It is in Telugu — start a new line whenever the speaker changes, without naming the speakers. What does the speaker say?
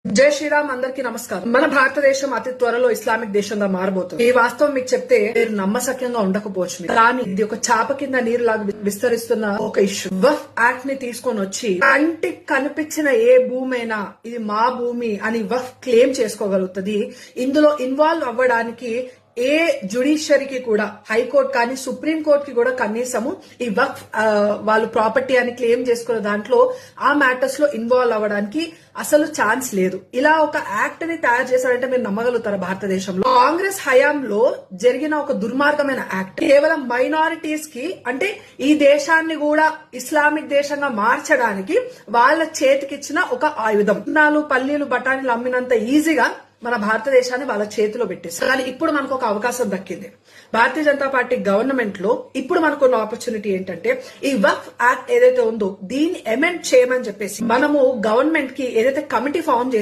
జై శ్రీరామ్. అందరికీ నమస్కారం. మన భారతదేశం అతి త్వరలో ఇస్లామిక్ దేశంగా మారబోతుంది. ఈ వాస్తవం మీకు చెప్తే మీరు నమ్మశక్యంగా ఉండకపోవచ్చు, కానీ ఇది ఒక చాప కింద నీరులాగా విస్తరిస్తున్న ఒక ఇష్యూ. వక్ఫ్ యాక్ట్ ని తీసుకొని వచ్చి కంటికి కనిపించిన ఏ భూమైనా ఇది మా భూమి అని వక్ఫ్ క్లెయిమ్ చేసుకోగలుగుతుంది. ఇందులో ఇన్వాల్వ్ అవ్వడానికి ఏ జ్యుడిషియరీకి కూడా, హైకోర్టు కానీ సుప్రీం కోర్టు కి కూడా కనీసము ఈ వక్ఫ్ వాళ్ళు ప్రాపర్టీ అని క్లెయిమ్ చేసుకున్న దాంట్లో ఆ మ్యాటర్స్ లో ఇన్వాల్వ్ అవ్వడానికి అసలు ఛాన్స్ లేదు. ఇలా ఒక యాక్ట్ ని తయారు చేశారంటే మీరు నమ్మగలుగుతారు. భారతదేశంలో కాంగ్రెస్ హయాంలో జరిగిన ఒక దుర్మార్గమైన యాక్ట్ కేవలం మైనారిటీస్ కి, అంటే ఈ దేశాన్ని కూడా ఇస్లామిక్ దేశంగా మార్చడానికి వాళ్ళ చేతికిచ్చిన ఒక ఆయుధం. పల్లీలు బఠానీలు అమ్మినంత ఈజీగా మన భారతదేశాన్ని వాళ్ళ చేతిలో పెట్టేస్తారు. కానీ ఇప్పుడు మనకు ఒక అవకాశం దక్కింది. భారతీయ జనతా పార్టీ గవర్నమెంట్ లో ఇప్పుడు మనకున్న ఆపర్చునిటీ ఏంటంటే ఈ వక్ఫ్ యాక్ట్ ఏదైతే ఉందో దీన్ని అమెండ్ చేయమని చెప్పేసి మనము గవర్నమెంట్ కి ఏదైతే కమిటీ ఫామ్